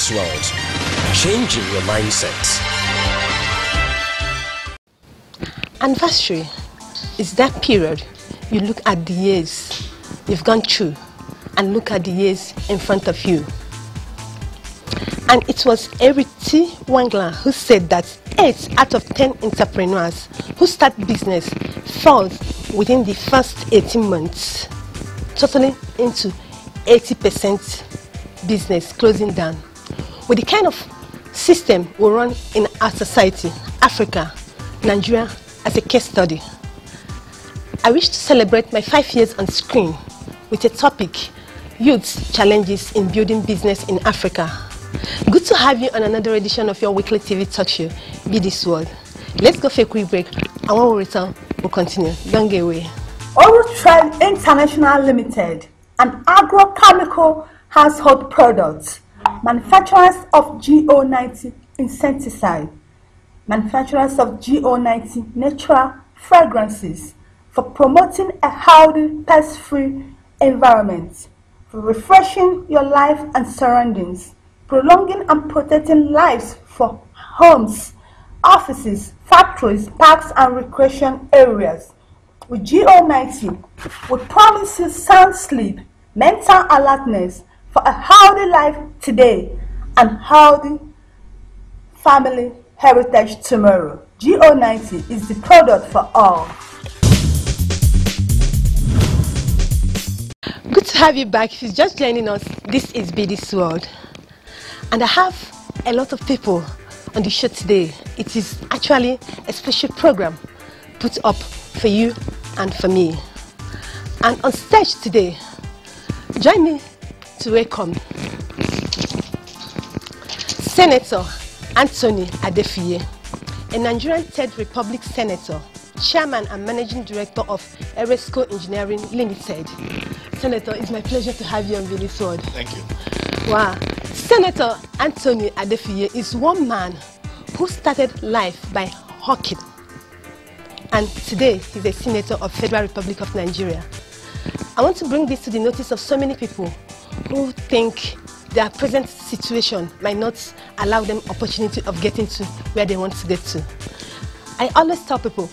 BD's World, changing your mindset. Anniversary is that period you look at the years you've gone through and look at the years in front of you. And it was Eric T. Wangler who said that 8 out of 10 entrepreneurs who start business fall within the first 18 months, totaling into 80% business closing down. With the kind of system we run in our society, Africa, Nigeria as a case study, I wish to celebrate my 5 years on screen with a topic, Youth Challenges in Building Business in Africa. Good to have you on another edition of your weekly TV talk show, BD's World. Let's go for a quick break, and when we return, we'll continue. Don't get away. Orutrend International Limited, an agrochemical household product, manufacturers of GO90 insecticide, manufacturers of GO90 natural fragrances for promoting a healthy, pest-free environment, for refreshing your life and surroundings, prolonging and protecting lives for homes, offices, factories, parks and recreation areas. With GO90, we promise you sound sleep, mental alertness for a healthy life today and healthy family heritage tomorrow. GO90 is the product for all. Good to have you back. If you're just joining us, this is BD's World. And I have a lot of people on the show today. It is actually a special program put up for you and for me. And on stage today, join me to welcome Senator Anthony Adefie, a Nigerian Third Republic Senator, Chairman and Managing Director of Eresco Engineering Limited. Senator, it's my pleasure to have you on BD's World. Thank you. Wow. Senator Anthony Adefie is one man who started life by hawking, and today he's a senator of Federal Republic of Nigeria. I want to bring this to the notice of so many people who think their present situation might not allow them opportunity of getting to where they want to get to. I always tell people,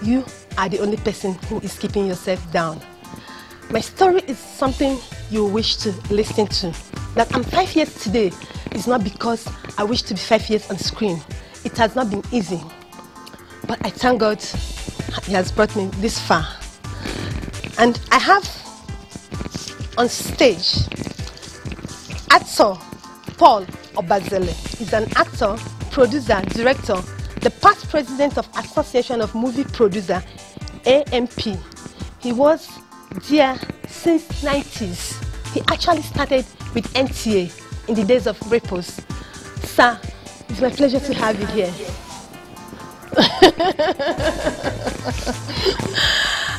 you are the only person who is keeping yourself down. My story is something you wish to listen to. That I'm 5 years today is not because I wish to be 5 years on screen. It has not been easy. But I thank God He has brought me this far. And I have on stage actor Paul Obazele. He's an actor, producer, director, the past president of Association of Movie Producer, AMP. He was there since 90s. He actually started with NTA in the days of Repos. Sir, it's my pleasure to have you here.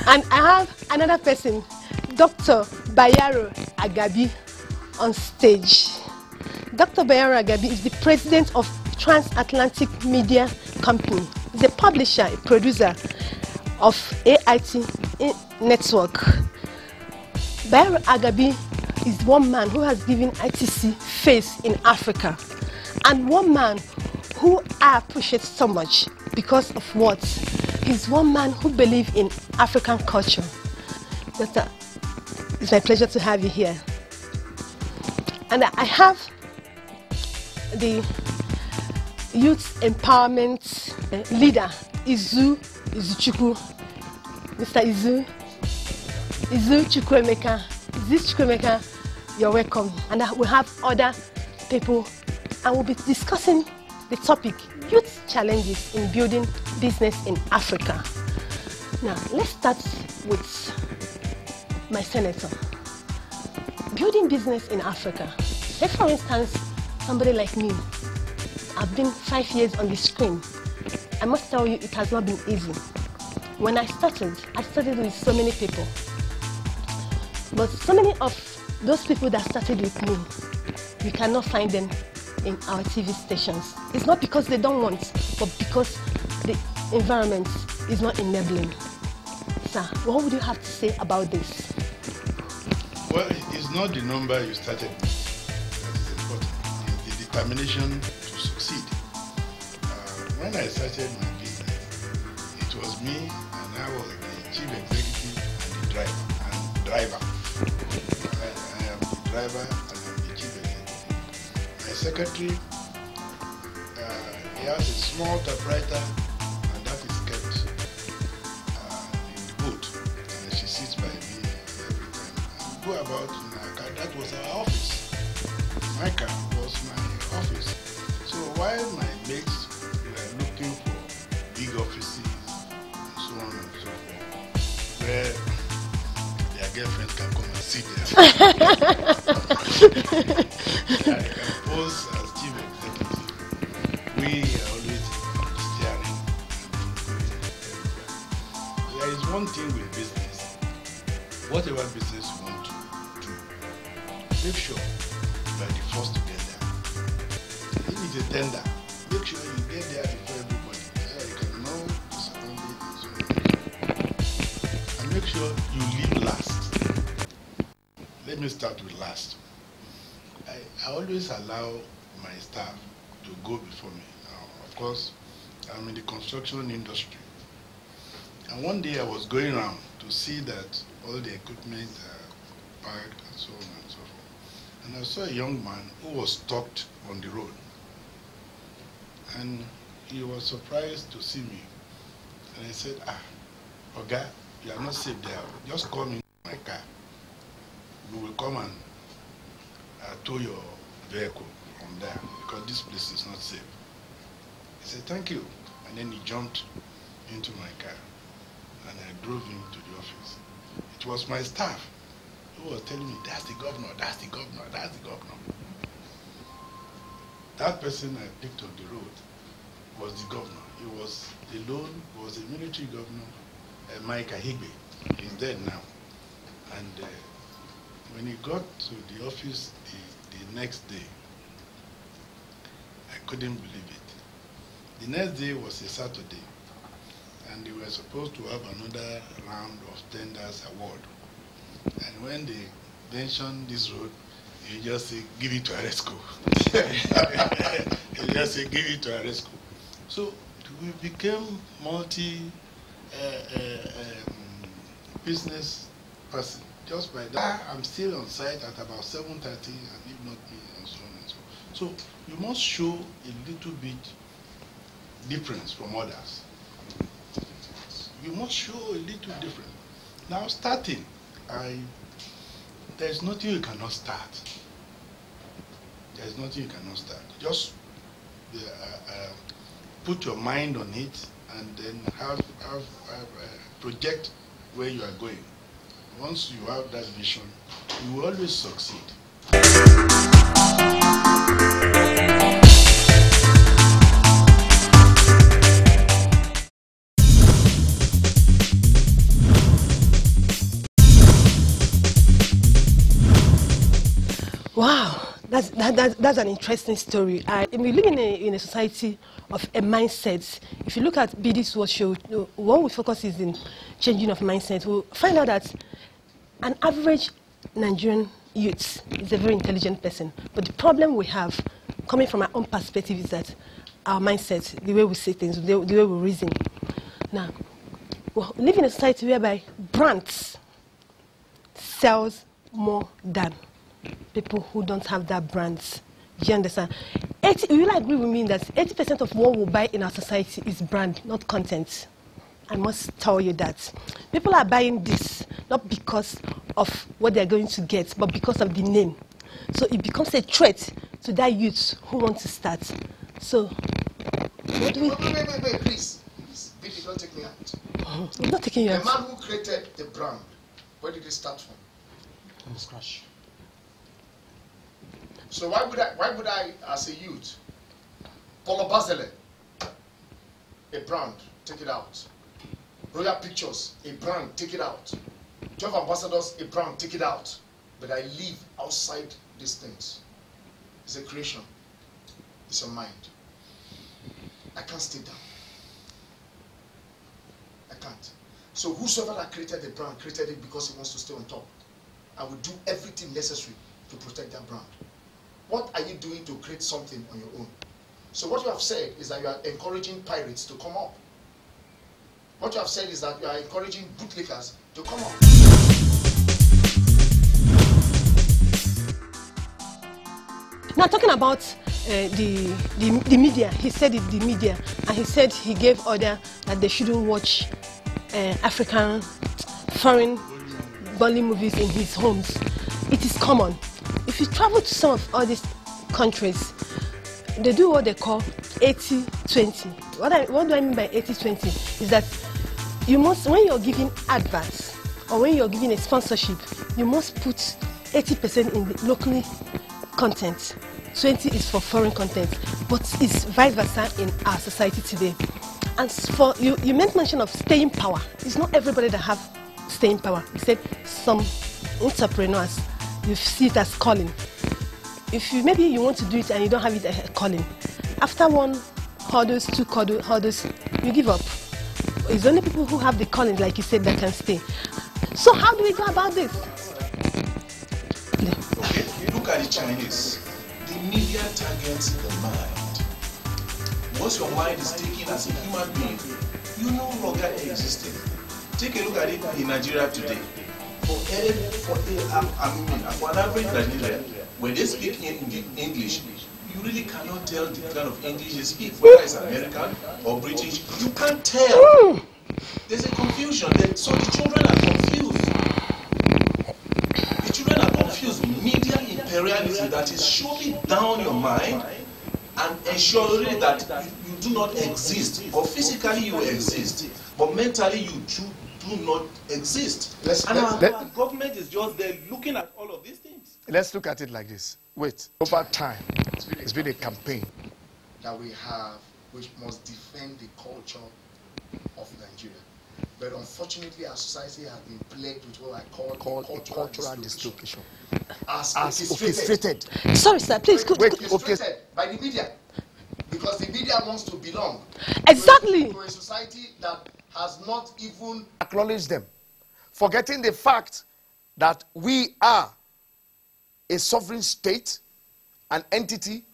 And I have another person, Dr. Bayaro Agabi, on stage. Dr. Bayaro Agabi is the president of Transatlantic Media Company. He's a publisher, a producer of AIT Network. Bayaro Agabi is one man who has given ITC face in Africa, and one man who I appreciate so much because of what? He's one man who believes in African culture. Doctor, it's my pleasure to have you here. And I have the youth empowerment leader, Izuchukwu. Mr. Izu Chukwuemeka. Chukwuemeka, you're welcome. And we have other people, and we'll be discussing the topic, Youth Challenges in Building Business in Africa. Now, let's start with my senator. Building business in Africa. Take for instance, somebody like me. I've been 5 years on the screen. I must tell you, it has not been easy. When I started with so many people. But so many of those people that started with me, we cannot find them in our TV stations. It's not because they don't want, but because the environment is not enabling. Sir, what would you have to say about this? Well, it's not the number you started with that is important. It's the determination to succeed. When I started my business, it was me and I was the chief executive and the driver. I am the driver and I'm the chief executive. My secretary, he has a small typewriter and that is kept in the boat. And she sits by me every time. And we go about in our car. That was our office. My car was my office. So while my mates were looking for big offices and so on and so forth, where their girlfriends can come and sit there, I can pose as chief executive. We are always steering and going everywhere. There is one thing with business. Whatever business you want to do, make sure you are the first to get there. If it's a tender, make sure you get there before everybody, so you can know the surrounding and so on. And make sure you leave last. Let me start with last. I always allow my staff to go before me. Now, of course, I'm in the construction industry. And one day I was going around to see that all the equipment are packed and so on and so forth. And I saw a young man who was stopped on the road. And he was surprised to see me. And I said, Oga, you are not safe there. Just come in my car. We will come and tow your vehicle from there because this place is not safe. He said, thank you. And then he jumped into my car and I drove him to the office. It was my staff who was telling me, that's the governor, that's the governor, that's the governor. That person I picked on the road was the governor. He was alone, was a military governor, Mike Ahigbe. He's dead now. And when he got to the office the next day, I couldn't believe it. The next day was a Saturday, and they were supposed to have another round of tenders award. And when they mentioned this road, you just say, give it to Aresco. You just say, give it to Aresco. So we became business person. Just by that, I'm still on site at about 7:30, and if not me, and so on and so on. So you must show a little bit difference from others. You must show a little difference. Now starting, there's nothing you cannot start. There's nothing you cannot start. Just put your mind on it and then project where you are going. Once you have that vision, you will always succeed. Wow, that's an interesting story. We live in a society of a mindset. If you look at BD's World Show, one we focus is in changing of mindset. We'll find out that an average Nigerian youth is a very intelligent person. But the problem we have, coming from our own perspective, is that our mindset, the way we say things, the way we reason. Now, we live in a society whereby brands sells more than people who don't have that brands. Do you understand? You will agree with me that 80% of what we buy in our society is brand, not content. I must tell you that. People are buying this not because of what they're going to get, but because of the name. So it becomes a threat to that youth who want to start. So, what do we... Wait, please. Baby, don't take me out. I'm not taking you out. The man who created the brand, where did it start from? From scratch. So why would I, as a youth, Polo Basile, a brand, take it out. Royal Pictures, a brand, take it out. Job Ambassadors, a brand, take it out. But I live outside these things. It's a creation. It's a mind. I can't stay down. I can't. So whosoever that created the brand created it because he wants to stay on top. I will do everything necessary to protect that brand. what are you doing to create something on your own? So what you have said is that you are encouraging pirates to come up. What you have said is that you are encouraging bootlickers to come up. Now talking about the media, he said the media, and he said he gave order that they shouldn't watch African foreign Bollywood movies in his homes. It is common. If you travel to some of all these countries, they do what they call 80-20. What do I mean by 80-20? Is that you must, when you're giving adverts or when you're giving a sponsorship, you must put 80% in the locally content. 20 is for foreign content, but it's vice versa in our society today. And for you made mention of staying power. It's not everybody that have staying power. Except some entrepreneurs, you see it as calling. If maybe you want to do it and you don't have it as a calling, after one hurdles, two hurdles, you give up. It's only people who have the calling, like you said, that can stay. So how do we go about this? Okay, look at the Chinese. The media targets the mind. Once your mind is taken as a human being, you no longer existing. Take a look at it in Nigeria today. For an average Nigerian, when they speak in English, you really cannot tell the kind of English they speak, whether it's American or British. You can't tell. There's a confusion. So the children are confused. The children are confused. Media imperiality that is showing down your mind and ensuring that you do not exist. Or physically you exist, but mentally you do not exist. Our government is just there looking at all of these things. Let's look at it like this. Wait, over time, it's been a campaign that we have which must defend the culture of Nigeria. But unfortunately, our society has been plagued with what I call a cultural dislocation. As orchestrated. Sorry, sir, please. Orchestrated by the media. Because the media wants to belong. Exactly. To a society that has not even acknowledged them. Forgetting the fact that we are a sovereign state, an entity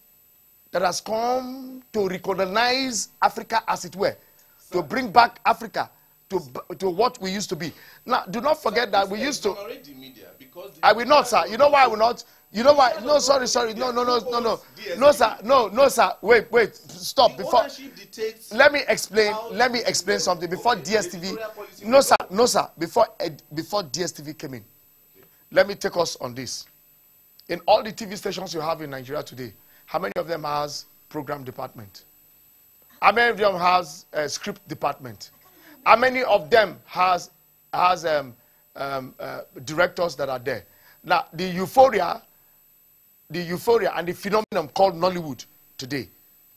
that has come to recolonize Africa, as it were, to bring back Africa to what we used to be. Now, do not forget that we used to. I will not, sir. You know why I will not? You know why? No, sorry. No, sir. No, sir. Wait. Stop. Before. Let me explain something. Before DSTV. No, sir. Before DSTV came in. Let me take us on this. In all the TV stations you have in Nigeria today, how many of them has program department? How many of them has a script department? How many of them has directors that are there? Now, the euphoria and the phenomenon called Nollywood today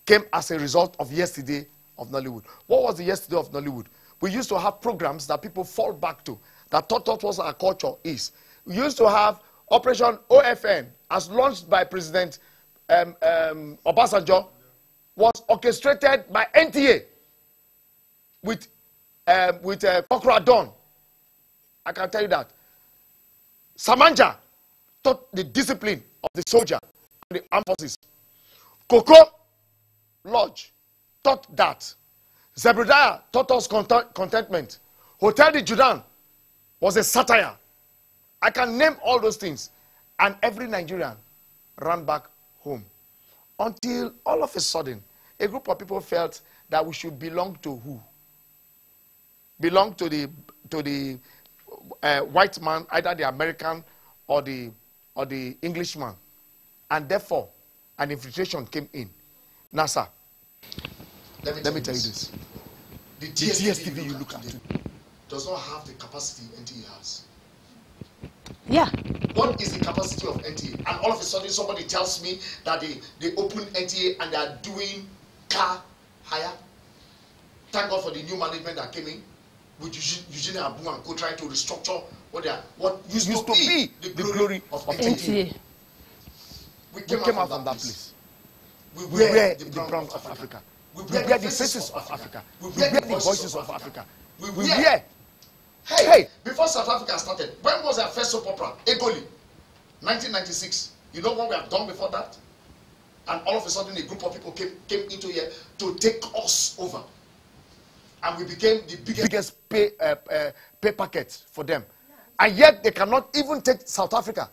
came as a result of yesterday of Nollywood. What was the yesterday of Nollywood? We used to have programs that people fall back to, that taught what our culture is. We used to have Operation OFN, as launched by President Obasanjo, was orchestrated by NTA with Kokra Dawn. I can tell you that. Samanja taught the discipline of the soldier and the armed forces. Coco Lodge taught that. Zebediah taught us contentment. Hotel de Judan was a satire. I can name all those things. And every Nigerian ran back home. Until all of a sudden, a group of people felt that we should belong to who? Belong to the white man, either the American or the Englishman. And therefore, an infiltration came in. Now, sir, let me tell you this. The DSTV you look at does not have the capacity NTA has. Yeah. What is the capacity of NTA? And all of a sudden somebody tells me that they open NTA and they are doing car hire. Thank God for the new management that came in with Eugene Abu and Co trying to restructure what used to be the glory of NTA. We came out from that place. We wear the brand of Africa. We wear the faces of Africa. We wear the voices of Africa. We wear. Hey, before South Africa started, when was our first soap opera? Egoli, 1996. You know what we have done before that? And all of a sudden, a group of people came into here to take us over. And we became the biggest pay packet for them. And yet, they cannot even take South Africa.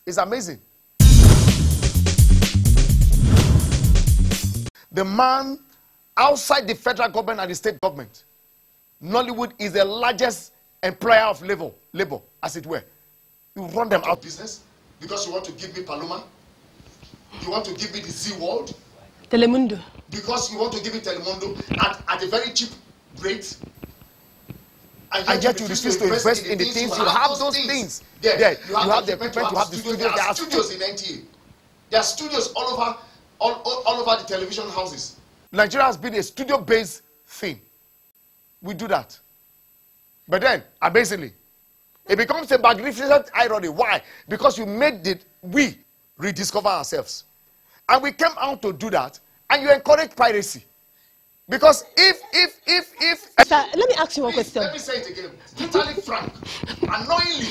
It's amazing. The man outside the federal government and the state government, Nollywood is the largest employer of labor, as it were. You run them out of business because you want to give me Paloma. You want to give me the Z World. Telemundo. Because you want to give me Telemundo at a very cheap rate. And yet you refuse to invest in the things. You have those things. Yeah. You have the equipment, you have the studios. There are studios in NTA. There are studios all over the television houses. Nigeria has been a studio-based thing. We do that. But then, amazingly, it becomes a magnificent irony. Why? Because you made we rediscover ourselves. And we came out to do that, and you encourage piracy. Because if Sir, let me ask you one question. Let me say it again. Totally frank. Annoyingly,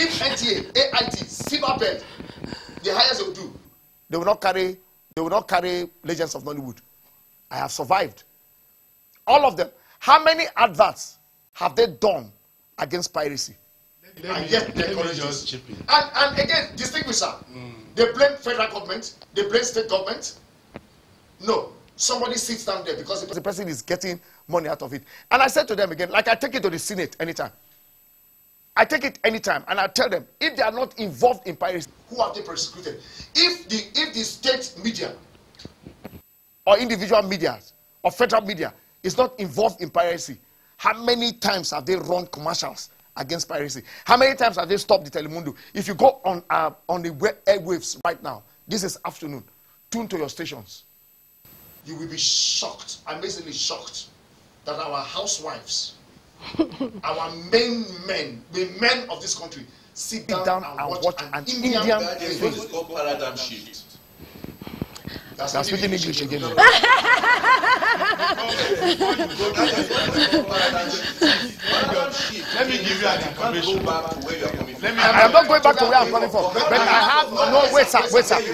if NTA, AIT, Silverbird, the highest they will do, they will not carry Legends of Nollywood. I have survived. All of them. How many adverts have they done against piracy? And yet they encourage us. And again, distinguish, sir. They blame federal government, they blame state government. No. Somebody sits down there because the person is getting money out of it. And I said to them again, like I take it to the Senate anytime. I take it anytime, and I tell them, if they are not involved in piracy, who have they persecuted? If the state media or individual media or federal media is not involved in piracy, how many times have they run commercials against piracy? How many times have they stopped the Telemundo? If you go on the airwaves right now, this is afternoon, tune to your stations. You will be shocked, amazingly shocked, that our housewives, our main men, the men of this country, sit down and watch an Indian film. It's called paradigm shift. That's speaking English again. Let me give you an information. I am not going back to where I'm coming from, but I have wait, sir.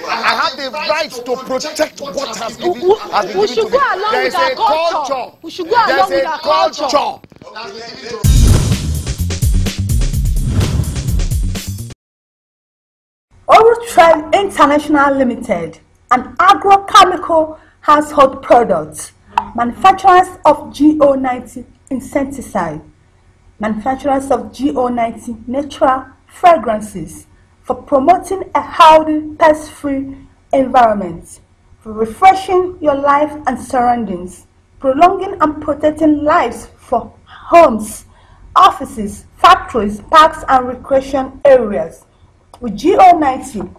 I have the right to protect what has been given to me. There is a culture. We should go along with our culture. Orutrend International Limited, an agrochemical household product, manufacturers of GO90 insecticide, manufacturers of GO90 natural fragrances for promoting a healthy, pest-free environment, for refreshing your life and surroundings, prolonging and protecting lives for homes, offices, factories, parks and recreation areas. With GO90,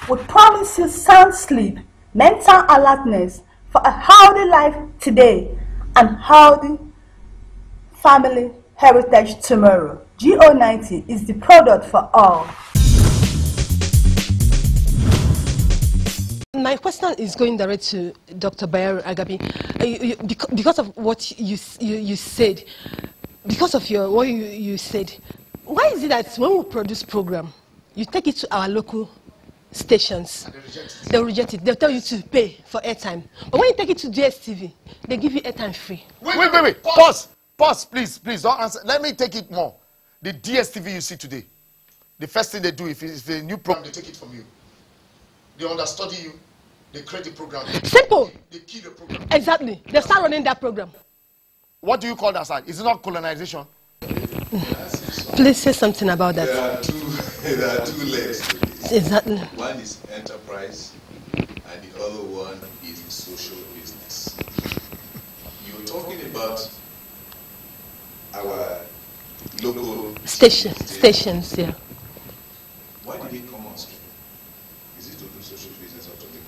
we promise you sound sleep, mental alertness for a healthy life today and healthy family heritage tomorrow. GO90 is the product for all. My question is going direct to Dr. Bayero Agabi. Because of what you said, because of what you said, why is it that when we produce program, you take it to our local stations, they'll reject it. They'll tell you to pay for airtime. But when you take it to DSTV, they give you airtime free. Wait. Pause, please, don't answer. Let me take it more. The DSTV you see today, the first thing they do, if it's a new program, they take it from you. They understudy you. They create the program. Simple. They kill the program. Exactly. They start running that program. What do you call that side? Is it not colonization? Please say something about that. There are two legs to this. Exactly. One is enterprise, and the other one is social business. You're talking about our local stations, yeah. Why did it come on stream? Is it to do social business or to make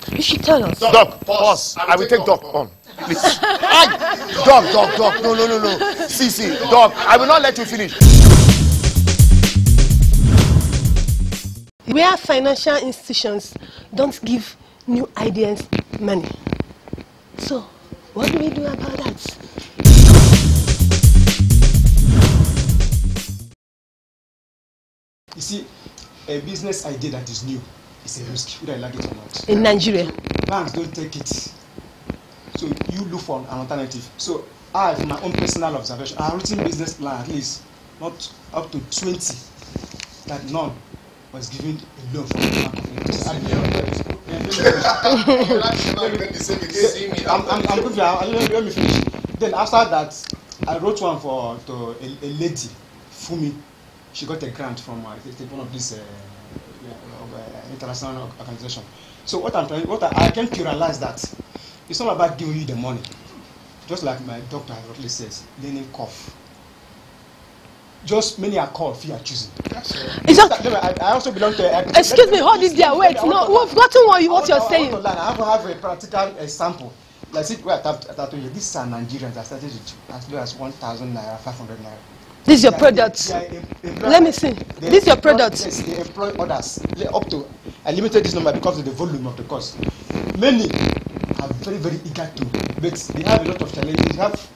money? You should tell us. Doc, pause. I will take Doc on. Please. Doc. No. See, Doc, I will not let you finish. Where financial institutions don't give new ideas money. So, what do we do about that? You see, a business idea that is new it's a risk, whether you like it or not. In Nigeria. Banks don't take it. So you look for an alternative. So I, from my own personal observation, I have written business plan at least not up to 20 that none was given a loan from the Bank of Nigeria. So let me finish. Then after that, I wrote one to a lady, Fumi. She got a grant from one of these international organization. So what I came to realize that it's not about giving you the money. Just like my doctor rightly says, learning cough. Just many are called, few are choosing. I also belong to. Excuse me, hold it there. Wait, no, we've gotten what you're saying. I have a practical example. Like see, where I told you, these are Nigerians that started as low as 1,000 naira, 500 naira. This is your product. Let me see. This is your product. Yes, they employ others. Up to, I limited this number because of the volume of the cost. Many are very, very eager to, but they have a lot of challenges. They have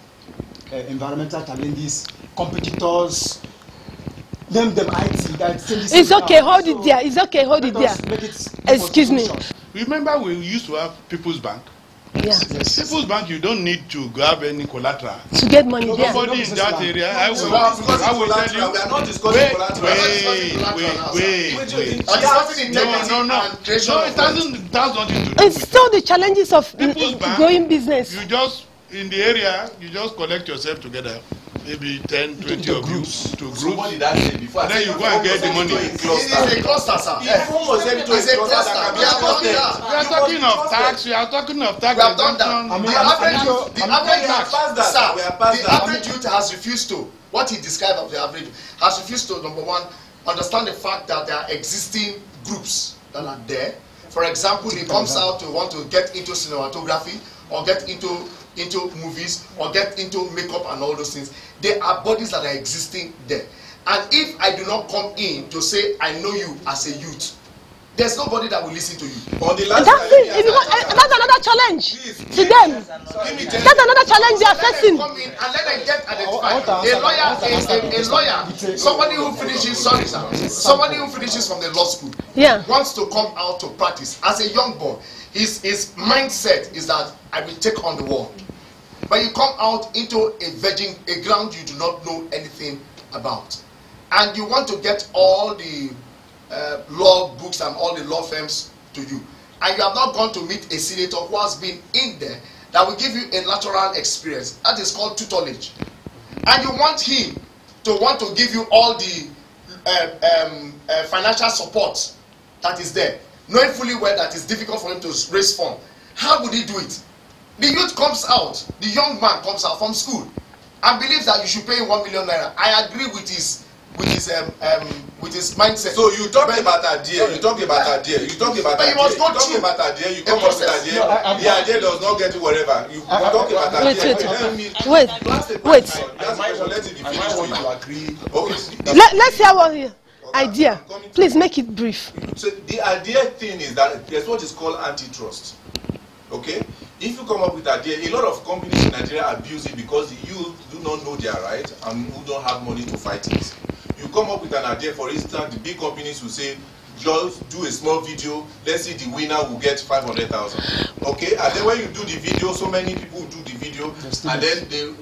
environmental challenges, competitors, name them IT. It's okay, hold it there. It's okay, hold it there. Excuse me. Remember we used to have People's Bank? Yeah. Yes. People's Bank, you don't need to grab any collateral. To get money there. Nobody in that area. I will tell you. We are not discussing collateral. Wait. No, it has nothing to do. It's still the challenges of growing business. You just, in the area, you just collect yourself together. Maybe 10, 20 of you to groups. So what did I say before? And then you go and get the money. It is a cluster, sir. It's a cluster. We have done that. We are talking of tax. We are talking of tax. We have done that. The average youth has refused to. What he described of the average has refused to, number one, understand the fact that there are existing groups that are there. For example, he comes out to want to get into cinematography or get into movies or get into makeup and all those things. There are bodies that are existing there. And if I do not come in to say I know you as a youth, there's nobody that will listen to you. On the last that's it. That's another challenge to them. That's another challenge they are facing. Come in and let them get identified. A lawyer, somebody who finishes, somebody who finishes from the law school, wants to come out to practice as a young boy. His mindset is that I will take on the world. But you come out into a ground you do not know anything about, and you want to get all the law books and all the law firms to you, and you have not gone to meet a senator who has been in there that will give you a natural experience. That is called tutelage. And you want him to want to give you all the financial support that is there, knowing fully well that it's difficult for him to raise funds. How would he do it? The youth comes out, the young man comes out from school and believes that you should pay 1 million naira. I agree with his mindset. So you talk about idea, you talk about idea, you talk about idea, you talk about idea, you come up with idea. The idea does not get you wherever. You talk about idea. Let's hear what idea. Please make it brief. So the idea thing is that there's what is called antitrust. Okay? If you come up with idea, a lot of companies in Nigeria abuse it because the youth do not know their right and who don't have money to fight it. You come up with an idea, for instance, the big companies will say, just do a small video, let's see the winner will get 500,000. Okay? And then when you do the video, so many people do the video, and then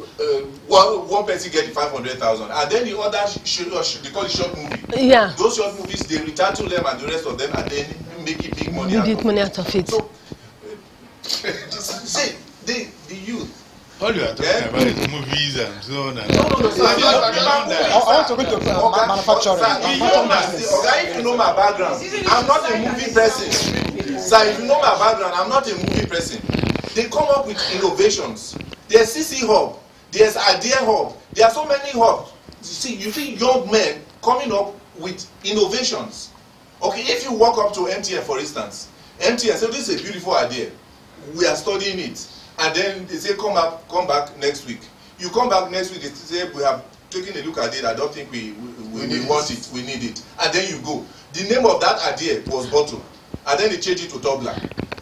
one person get the 500,000. And then the other, they call it short movie. Yeah. Those short movies, they return to them and the rest of them, and then make it big money. Money out of it. So, see, the youth. All you are talking about is movies and so on and No. I want to go to manufacturing. If you know my background, I'm not a movie person. Sir, if you know my background, I'm not a movie person. They come up with innovations. There's CC Hub. There's Idea Hub. There are so many hubs. You see young men coming up with innovations. Okay, if you walk up to MTN, for instance, MTN say this is a beautiful idea. We are studying it. And then they say come back next week. You come back next week, they say we have taken a look at it. I don't think we want it. We need it. And then you go. The name of that idea was Bottle. And then they change it to Tobler.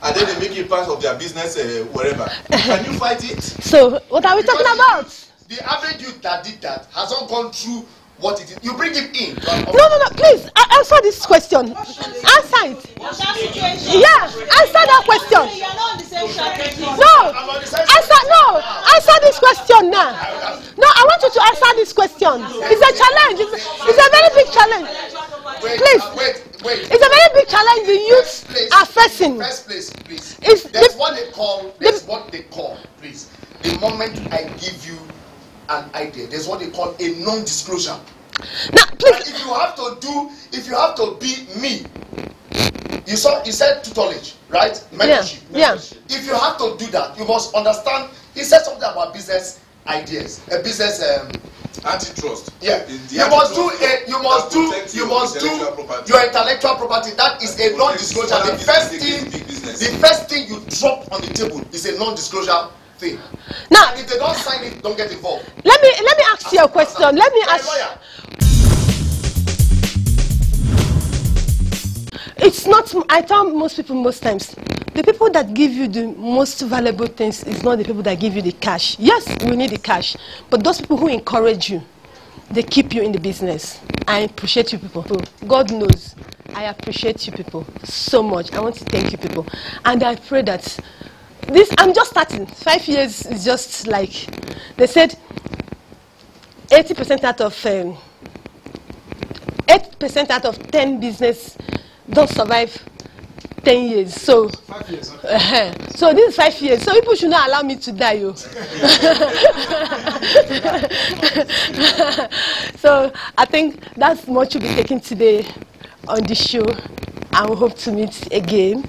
And then they make it part of their business wherever. Can you fight it? So what are we talking about? The average youth that did that has not gone through what it is. You bring him in. No, please, answer this question. Answer it. Yeah, answer that question. Answer this question now. No, I want you to answer this question. It's a challenge. It's a very big challenge. Please. It's a very big challenge the youth are facing. First place, please. There's what they call, please. The moment I give you an idea, there's what they call a non-disclosure. Now, please. And if you have to be me, you said tutelage, right? Mentorship. Yeah. If you have to do that, you must understand. He said something about business ideas, a business antitrust. Yeah. You must do your intellectual property. That is a non-disclosure. The first thing you drop on the table is a non-disclosure thing. Now, and if they don't sign it, don't get involved. Let me ask you a question. Let me ask. It's not. I tell most people most times, the people that give you the most valuable things is not the people that give you the cash. Yes, we need the cash, but those people who encourage you, they keep you in the business. I appreciate you people. God knows, I appreciate you people so much. I want to thank you people, and I pray that I'm just starting. 5 years is just like they said. 80% out of 10 business don't survive 10 years. So 5 years. Okay. So this is 5 years. So people should not allow me to die, yo. So I think that's much to be taken today on this show. I will hope to meet again.